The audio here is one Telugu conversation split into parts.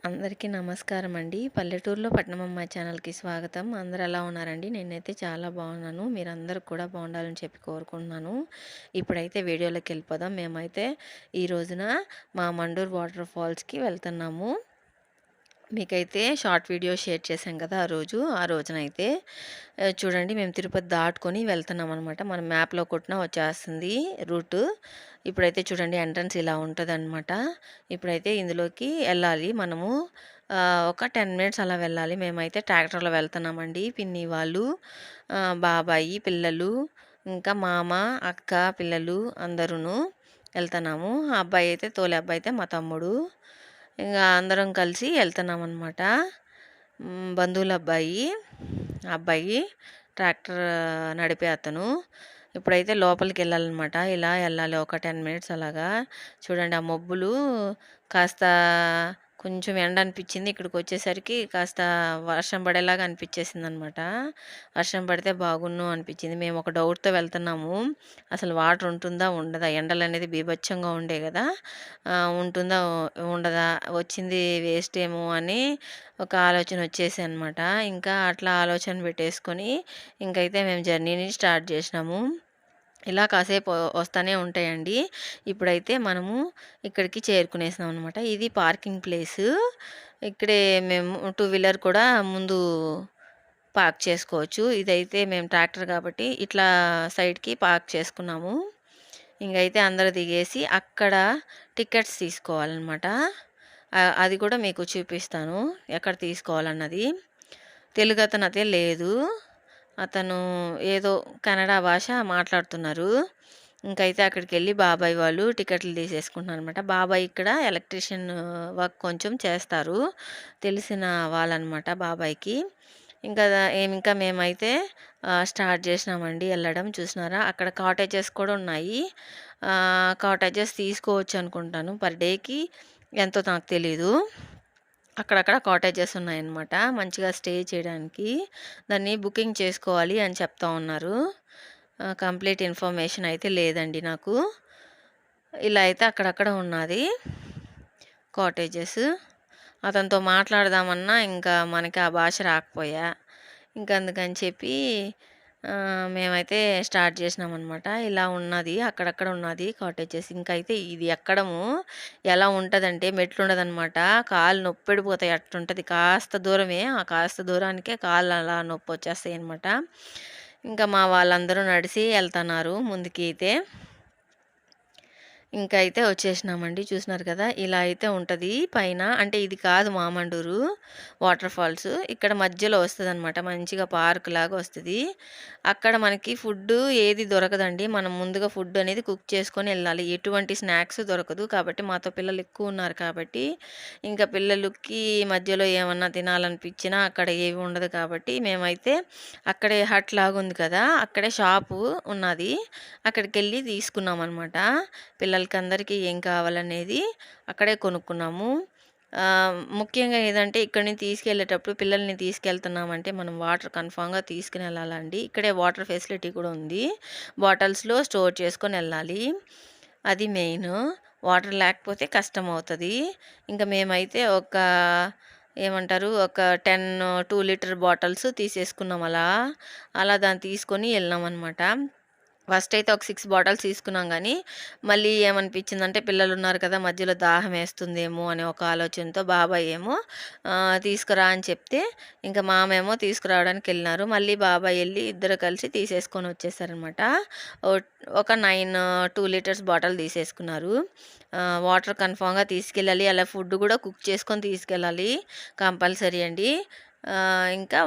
అందరికీ నమస్కారం అండి. పల్లెటూరులో పట్నమమ్మాయి ఛానల్‌కి స్వాగతం. అందరూ ఎలా ఉన్నారండి? నేనైతే చాలా బాగున్నాను. మీరందరూ కూడా బాగుండాలని చెప్పి కోరుకుంటున్నాను. ఇప్పుడైతే వీడియోలోకెళ్ళిపోదాం. మేమైతే ఈ రోజున మా మండూర్ వాటర్ ఫాల్స్‌కి వెళ్తున్నాము. మీకైతే షార్ట్ వీడియో షేర్ చేశాం కదా! ఆ రోజునైతే చూడండి మేము తిరుపతి దాటుకొని వెళ్తున్నామనమాట. మనం మ్యాప్‌లో కొట్టినా వచ్చేస్తుంది రూటు. ఇప్పుడైతే చూడండి ఎంట్రన్స్ ఇలా ఉంటదనమాట. ఇప్పుడైతే ఇందులోకి ఎళ్ళాలి మనము. ఒక 10 మినిట్స్ అలా వెళ్ళాలి. మేమైతే ట్రాక్టర్‌లో వెళ్తున్నామండి. పిన్ని వాళ్ళు, బాబాయి పిల్లలు, ఇంకా మామ, అక్క పిల్లలు అందరూను ఎళ్తన్నాము. ఆ అబ్బాయి అయితే తోలే అబ్బాయి అయితే మా తమ్ముడు. ఇంగా అందరం కలిసి ఎళ్తున్నామనమాట. బంధువుల అబ్బాయి, అబ్బాయి ట్రాక్టర్ నడిపే అతను. ఇప్పుడైతే లోపలికెళ్ళాలనమాట. ఇలా ఎళ్ళాలి ఒక 10 మినిట్స్ అలాగా. చూడండి ఆ మబ్బులు కాస్త కొంచెం ఎండ అనిపిచ్చింది. ఇక్కడికొచ్చేసరికి కాస్త వర్షం పడేలాగా అనిపిచ్చేసిందనమాట. వర్షం పడితే బాగున్ను అనిపిచ్చింది. మేము ఒక డౌట్‌తో వెళ్తున్నాము. అసలు వాటర్ ఉంటుందా? ఉండదా? ఎండలనేది బీభత్సంగా ఉండే గదా! ఉంటుందా? ఉండదా? వచ్చింది వేస్ట్ ఏమో అని ఒక ఆలోచన వచ్చేసనమాట. ఇంకా అట్లా ఆలోచన పెట్టేసుకొని ఇంకైతే మేము జర్నీని స్టార్ట్ చేసినాము. ఇలా కాసేపు వస్తానే ఉంటాయండి. ఇప్పుడైతే మనము ఇక్కడికి చేరుకునేసాం అనమాట. ఇది పార్కింగ్ ప్లేసు. ఇక్కడే మేము టూ వీలర్ కూడా ముందు పార్క్ చేసుకోవచ్చు. ఇదైతే మేము ట్రాక్టర్ కాబట్టి ఇట్లా సైడ్‌కి పార్క్ చేసుకున్నాము. ఇంకైతే అందరూ దిగేసి అక్కడ టికెట్స్ తీసుకోవాలనమాట. అది కూడా మీకు చూపిస్తాను ఎక్కడ తీసుకోవాలన్నది. తెలుగతనైతే లేదు. అతను ఏదో కన్నడ భాష మాట్లాడుతున్నారు. ఇంకైతే అక్కడికెళ్ళి బాబాయ్ వాళ్ళు టికెట్లు తీసేసుకుంటున్నారనమాట. బాబాయ్ ఇక్కడ ఎలక్ట్రీషియన్ వర్క్ కొంచెం చేస్తారు. తెలిసిన వాళ్ళనమాట బాబాయ్‌కి. ఇంకా మేమైతే స్టార్ట్ చేసినామండి ఎళ్ళడం. చూసినారా? అక్కడ కాటేజెస్ కూడా ఉన్నాయి. కాటేజెస్ తీసుకోవచ్చు అనుకుంటాను. పర్ డేకి ఎంతో నాకు తెలీదు. అక్కడక్కడ కాటేజెస్ ఉన్నాయన్నమాట. మంచిగా స్టే చేయడానికి. దాన్ని బుకింగ్ చేసుకోవాలి అని చెప్తా ఉన్నారు. కంప్లీట్ ఇన్ఫర్మేషన్ అయితే లేదండి నాకు. ఇలా అయితే అక్కడక్కడ ఉన్నాది కాటేజెస్. అతనితో మాట్లాడదామన్నా ఇంకా మనకి ఆ భాష రాకపోయా. అందుకని చెప్పి మేమైతే స్టార్ట్ చేసినామనమాట. ఇలా ఉన్నది. అక్కడక్కడ ఉన్నది కాటేజెస్. ఇంకైతే ఇది ఎక్కడము ఎలా ఉంటదంటే మెట్లుండదనమాట. కాళ్ళు నొప్పెడిపోతాయి అట్టుంటది. కాస్త దూరమే. ఆ కాస్త దూరానికే కాళ్ళు అలా నొప్పొచ్చేస్తాయనమాట. ఇంకా మా వాళ్ళందరూ నడిసి ఎళ్తన్నారు ముందుకి అయితే. ఇంకా అయితే వచ్చేసినామండి. చూసినారు కదా! ఇలా అయితే ఉంటది పైన. అంటే ఇది కాదు మామండూరు వాటర్ ఫాల్స్. ఇక్కడ మధ్యలో వస్తదనమాట. మంచిగా పార్క్‌లాగా వస్తది. అక్కడ మనకి ఫుడ్డు ఏది దొరకదండి. మనం ముందుగా ఫుడ్ అనేది కుక్ చేసుకొని ఎళ్ళాలి. ఎటువంటి స్నాక్స్ దొరకదు. కాబట్టి మాతో పిల్లలు ఎక్కువున్నారు కాబట్టి, ఇంకా పిల్లలకి మధ్యలో ఏమన్నా తినాలనిపించినా అక్కడ ఏవి ఉండదు కాబట్టి, మేమైతే అక్కడే హట్ లాగుంది కదా! అక్కడే షాపు ఉన్నది. అక్కడికెళ్ళి తీసుకున్నామనమాట. పిల్లలకందరికీ ఏం కావాలనేది అక్కడే కొనుక్కున్నాము. ముఖ్యంగా ఏదంటే ఇక్కడి నుంచి తీసుకెళ్ళేటప్పుడు పిల్లల్ని తీసుకెళ్తున్నామంటే మనం వాటర్ కన్ఫామ్‌గా తీసుకొనెళ్ళాలండి. ఇక్కడే వాటర్ ఫెసిలిటీ కూడా ఉంది. బాటిల్స్‌లో స్టోర్ చేసుకొనెళ్ళాలి. అది మెయిను. వాటర్ లేకపోతే కష్టమవుతది. మేమైతే ఏమంటారు ఒక 10 2 లీటర్ బాటిల్స్ తీసేసుకున్నాం అలా. అలా దాన్ని తీసుకొని ఎళ్ళామనమాట. ఫస్ట్ అయితే ఒక 6 బాటిల్స్ తీసుకున్నాం గానీ, మళ్ళీ ఏమనిపించిందంటే పిల్లలున్నారు కదా! మధ్యలో దాహమేస్తుందేమో అనే ఒక ఆలోచనతో బాబాయ్ ఏమో తీసుకురా అని చెప్తే, ఇంక మామేమో తీసుకురావడానికెళ్ళినారు. మళ్ళీ బాబాయ్ ఎళ్లి ఇద్దరు కలిసి తీసేసుకొనొచ్చేసారనమాట. ఒక 2 లీటర్స్ బాటిల్ తీసేసుకున్నారు. వాటర్ కన్ఫర్మ్‌గా తీసుకెళ్ళాలి. అలా ఫుడ్ గూడా కుక్ చేసుకొని తీసుకెళ్ళాలి. కంపల్సరీ అండి. ఇంకా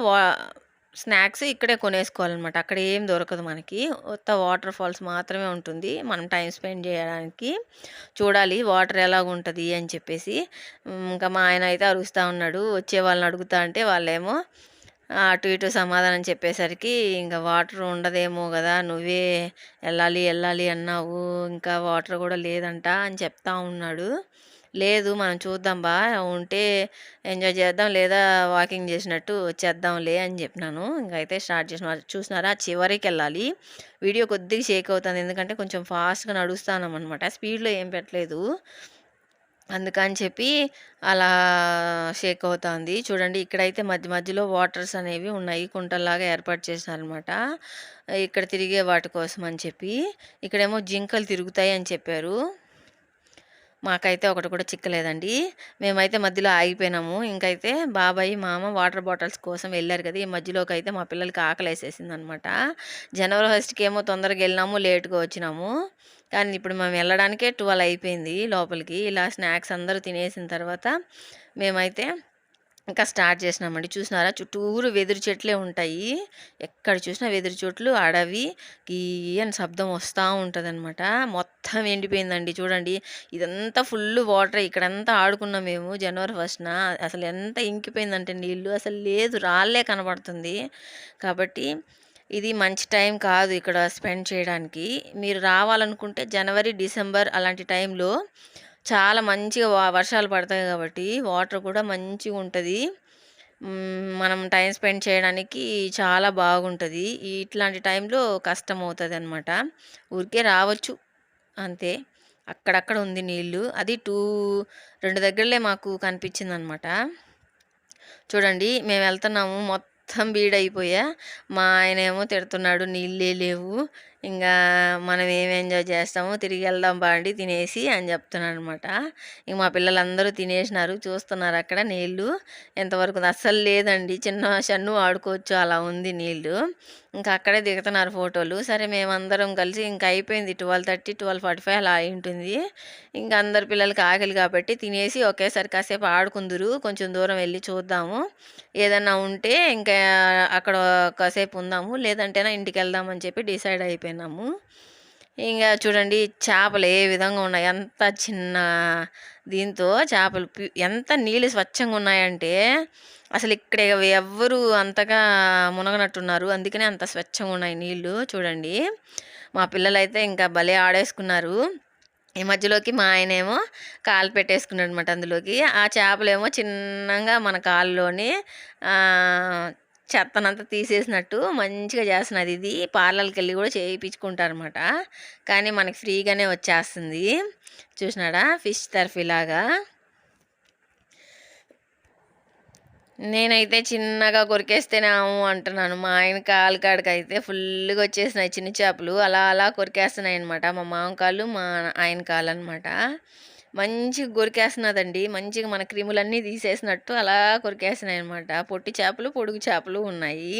స్నాక్స్ ఇక్కడే కొనేసుకోవాలనమాట. అక్కడ ఏం దొరకదు మనకి. ఉత్త వాటర్ ఫాల్స్ మాత్రమే ఉంటుంది. మనం టైమ్ స్పెండ్ జేయడానికి. చూడాలి వాటర్ ఎలాగుంటది అని చెప్పేసి. ఇంకా మా ఆయన అయితే అరుస్తా ఉన్నాడు. వచ్చే వాళ్ళని అడుగుతా అంటే వాళ్ళేమో అటు ఇటు సమాధానం చెప్పేసరికి ఇంక వాటర్ ఉండదేమో గదా! నువ్వే ఎళ్ళాలి అన్నావు. ఇంకా వాటర్ గూడా లేదంట అని చెప్తా ఉన్నాడు. లేదు మనం చూద్దాం ఉంటే ఎంజాయ్ చేద్దాం. లేదా వాకింగ్ చేసినట్టు వచ్చేద్దాంలే అని చెప్పినాను. ఇంకైతే స్టార్ట్ చేసినా. చూసినారా చివరికెళ్ళాలి. వీడియో కొద్దిగా షేక్ అవుతుంది. ఎందుకంటే కొంచెం ఫాస్ట్‌గా నడుస్తాన్నామనమాట. స్పీడ్‌లో ఏం పెట్టలేదు. అందుకని చెప్పి అలా షేక్ అవుతుంది. చూడండి ఇక్కడైతే మధ్య మధ్యలో వాటర్స్ అనేవి ఉన్నాయి. కుంటల్లాగా ఏర్పాటు చేశారనమాట. ఇక్కడ తిరిగే వాటి కోసం అని చెప్పి. ఇక్కడేమో జింకలు తిరుగుతాయి అని చెప్పారు. మాకైతే ఒకటి కూడా చిక్కలేదండి. మేమైతే మధ్యలో ఆగిపోయినాము. ఇంకైతే బాబాయ్, మామ వాటర్ బాటిల్స్ కోసం వెళ్లారు కదా! ఈ మధ్యలోకైతే మా పిల్లలకి ఆకలేసేసిందనమాట. జనవరి ఫస్ట్‌కేమో తొందరగా ఎళ్ళినాము, లేట్‌గా వచ్చినాము. కానీ ఇప్పుడు మేము వెళ్ళడానికే 12 అయిపోయింది లోపలికి. ఇలా స్నాక్స్ అందరూ తినేసిన తర్వాత మేమైతే ఇంకా స్టార్ట్ చేసినామండి. చూసినారా చుట్టూరు వెదురు చెట్లే ఉంటాయి. ఎక్కడ చూసినా వెదురు చెట్లు, అడవి అని శబ్దం వస్తా ఉంటదనమాట. మొత్తం ఎండిపోయిందండి చూడండి. ఇదంతా ఫుల్లు వాటరే. ఇక్కడంతా ఆడుకున్నాం మేము జనవరి ఫస్ట్‌న. అసలు ఎంత ఇంకిపోయిందంటే నీళ్ళు అసలు లేదు. రాళ్ళే కనబడుతుంది. కాబట్టి ఇది మంచి టైం కాదు ఇక్కడ స్పెండ్ చేయడానికి. మీరు రావాలనుకుంటే జనవరి, డిసెంబర్ అలాంటి టైంలో చాలా మంచిగా వర్షాలు పడతాయి కాబట్టి వాటర్ కూడా మంచిగుంటది. మనం టైం స్పెండ్ చేయడానికి చాలా బాగుంటది. ఇట్లాంటి టైంలో కష్టమవుతదనమాట. ఊరికే రావచ్చు అంతే. అక్కడక్కడ ఉంది నీళ్ళు. అది 2 దగ్గరలే మాకు కనిపించిందనమాట. చూడండి మేమెళ్తున్నాము. మొత్తం బీడయిపోయా. మా ఆయనేమో తిడుతున్నాడు, "నీళ్ళే లేవు. ఇంగా మనం ఏం ఎంజాయ్ చేస్తాము. తిరిగెళ్దాం పాండి తినేసి" అని చెప్తున్నాడనమాట. ఇంక మా పిల్లలందరూ తినేసినారు. చూస్తున్నారు అక్కడ నీళ్ళు ఎంతవరకు ఉందో. అస్సలు లేదండి. చిన్న షన్ను ఆడుకోవచ్చు అలా ఉంది నీళ్ళు. ఇంకా అక్కడే దిగుతున్నారు ఫోటోలు. సరే మేమందరం కలిసి ఇంక అయిపోయింది 12:30, 12:45 అలా అయ్యుంటుంది. ఇంక అందరు పిల్లలకి ఆకలి కాబట్టి తినేసి ఒకేసారి కాసేపు ఆడుకుందురు. కొంచెం దూరం వెళ్లి చూద్దాము. ఏదన్నా ఉంటే ఇంకా అక్కడ కాసేపు ఉందాము. లేదంటేనా ఇంటికెళ్దామని చెప్పి డిసైడ్ అయిపోయినాము. ఇంగా చూడండి చేపలు ఏ విధంగా ఉన్నాయి. ఎంత చిన్న దీంతో చేపలు ఎంత నీళ్ళు స్వచ్ఛంగా ఉన్నాయంటే అసలు ఇక్కడ ఎవ్వరు అంతగా మునగనట్టున్నారు. అందుకనే అంత స్వచ్ఛంగా ఉన్నాయి నీళ్ళు చూడండి. మా పిల్లలైతే ఇంకా భలే ఆడేసుకున్నారు. ఈ మధ్యలోకి మా ఆయనేమో కాలు పెట్టేసుకున్నాడనమాట అందులోకి. ఆ చేపలేమో చిన్నంగా మన కాలులోని చెత్తనంతా తీసేసినట్టు మంచిగా చేస్తున్నది. ఇది పార్లర్‌కెళ్ళి కూడా చేయించుకుంటారనమాట. కానీ మనకి ఫ్రీగానే వచ్చేస్తుంది. చూసినాడా ఫిష్ థెరపీలాగా. నేనైతే చిన్నగా కొరికేస్తేనే ఆము అంటున్నాను. మా ఆయన కాలు కాడికైతే ఫుల్‌గా వచ్చేసినాయి చిన్న చేపలు. అలా అలా కొరికేస్తున్నాయనమాట. మా మామ కాళ్ళు, మా ఆయన కాలనమాట. మంచిగా కొరికేస్తున్నదండి. మంచిగా మన క్రిములన్నీ తీసేసినట్టు అలా కొరికేస్తున్నాయనమాట. పొట్టి చేపలు, పొడుగు చేపలు ఉన్నాయి.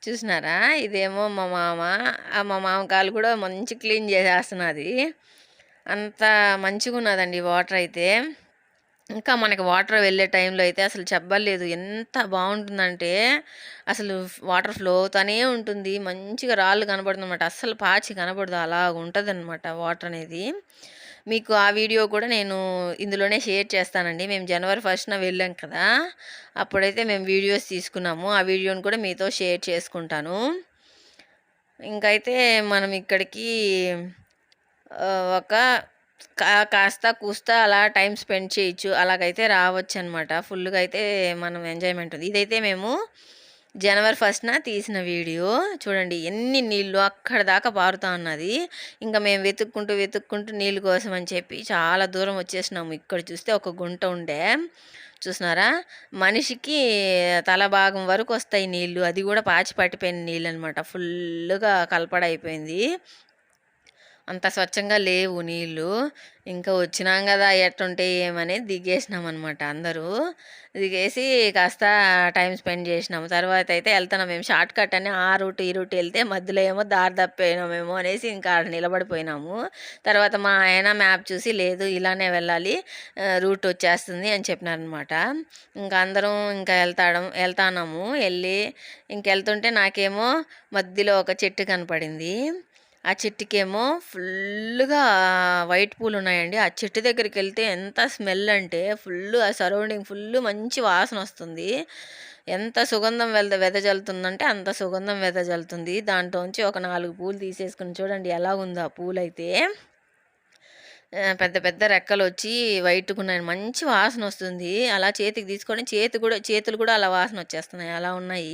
చూసినారా? ఇదేమో మా మామ. మా మామ కాలు కూడా మంచి క్లీన్ చేసేస్తున్నది. అంత మంచిగున్నదండి వాటరయితే. ఇంకా మనకి వాటర్ వెళ్ళే టైంలో అయితే అసలు చెప్పలేదు. ఎంత బావుంటుందంటే అసలు వాటర్ ఫ్లో అవుతానే ఉంటుంది. మంచిగా రాళ్ళు కనపడుతుందనమాట. అస్సలు పాచి కనపడదు. అలాగుంటదనమాట వాటర్ అనేది. మీకు ఆ వీడియో కూడా నేను ఇందులోనే షేర్ చేస్తానండి. మేము జనవరి ఫస్ట్‌న వెళ్ళాం కదా! అప్పుడైతే మేము వీడియోస్ తీసుకున్నాము. ఆ వీడియోని కూడా మీతో షేర్ చేసుకుంటాను. ఇంకైతే మనం ఇక్కడికి ఒక కాస్త కూస్త అలా టైం స్పెండ్ చేయొచ్చు. అలాగైతే రావచ్చనమాట. ఫుల్లుగా అయితే మనం ఎంజాయ్‌మెంట్ ఉంది. ఇదైతే మేము జనవరి ఫస్ట్‌న తీసిన వీడియో. చూడండి ఎన్ని నీళ్ళు అక్కడి దాకా పారుతా ఉన్నది. ఇంక మేము వెతుక్కుంటూ, వెతుక్కుంటూ నీళ్ళు కోసం అని చెప్పి చాలా దూరం వచ్చేసినాము. ఇక్కడ చూస్తే ఒక గుంట ఉండే. చూసినారా? మనిషికి తల భాగం వరకు వస్తాయి నీళ్ళు. అది కూడా పాచి పట్టిపోయిన నీళ్ళనమాట. ఫుల్లుగా కలపడయిపోయింది. అంత స్వచ్ఛంగా లేవు నీళ్ళు. ఇంకా వచ్చినాం గదా! ఎట్టుంటాయి ఏమని దిగేసినామనమాట అందరూ. దిగేసి కాస్త టైం స్పెండ్ చేసినాము. తర్వాతయితే ఎళ్తున్నాం మేము షార్ట్ కట్ అని ఆ రూట్, ఈ రూట్ ఎళ్తే మధ్యలో ఏమో దారి తప్పిపోయినామేమో అనేసి ఇంకా ఆడ నిలబడిపోయినాము. తర్వాత మా ఆయన మ్యాప్ చూసి లేదు ఇలానే వెళ్ళాలి రూట్ వచ్చేస్తుంది అని చెప్పినారనమాట. ఇంకా అందరం ఇంకా ఎళ్తాన్నాము. ఇంకెళ్తుంటే నాకేమో మధ్యలో ఒక చెట్టు కనపడింది. ఆ చెట్టుకేమో ఫుల్లుగా వైట్ పూలున్నాయండి. ఆ చెట్టు దగ్గరికెళ్తే ఎంత స్మెల్ అంటే ఆ సరౌండింగ్ ఫుల్లు మంచి వాసనొస్తుంది. ఎంత సుగంధం వెదజల్లుతుందంటే అంత సుగంధం వెదజల్లుతుంది. దాంట్లోంచి ఒక 4 పూలు తీసేసుకొని చూడండి ఎలాగుందో ఆ పూలైతే. పెద్ద పెద్ద రెక్కలొచ్చి వైట్‌గున్నాయి. మంచి వాసనొస్తుంది. అలా చేతికి తీసుకొని చేతులు కూడా అలా వాసనొచ్చేస్తున్నాయి. అలా ఉన్నాయి.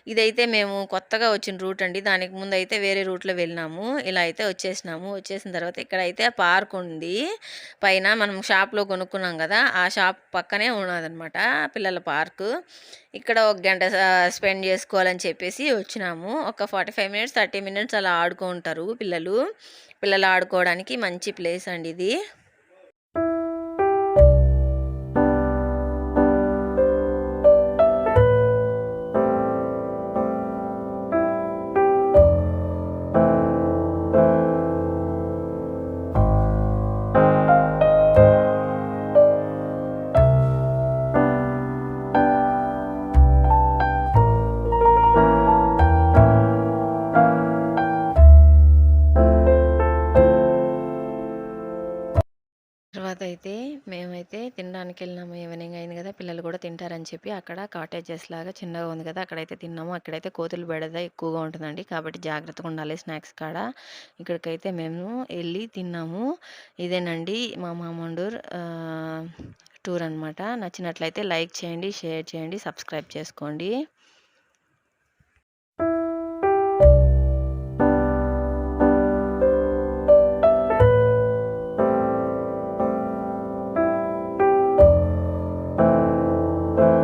ఇదైతే మేము కొత్తగా వచ్చిన రూట్ అండి. దానికి ముందయితే వేరే రూట్‌లో వెళ్ళినాము. ఇలా అయితే వచ్చేసినాము. వచ్చేసిన తర్వాత ఇక్కడైతే పార్కుంది. పైన మనం షాప్‌లో కొనుక్కున్నాం గదా! ఆ షాప్ పక్కనే ఉన్నాదనమాట పిల్లల పార్కు. ఇక్కడ ఒక గంట స్పెండ్ చేసుకోవాలని చెప్పేసి వచ్చినాము. ఒక 45 మినిట్స్, 30 మినిట్స్ అలా ఆడుకుంటారు పిల్లలు. పిల్లలు ఆడుకోవడానికి మంచి ప్లేస్ అండి ఇది. తర్వాతయితే మేమైతే తినడానికెళ్ళినాము. ఈవినింగ్ అయింది గదా! పిల్లలు గూడా తింటారని చెప్పి అక్కడ కాటేజెస్‌లాగా చిన్నగా ఉంది గదా! అక్కడైతే తిన్నాము. అక్కడైతే కోతుల బెడద ఎక్కువగా ఉంటుందండి. కాబట్టి జాగ్రత్తగుండాలి స్నాక్స్ కాడ. ఇక్కడికైతే మేము ఎళ్లి తిన్నాము. ఇదేనండి మా మామండూర్ టూర్ అనమాట. నచ్చినట్లయితే లైక్ చేయండి, షేర్ చేయండి, సబ్స్క్రైబ్ చేసుకోండి.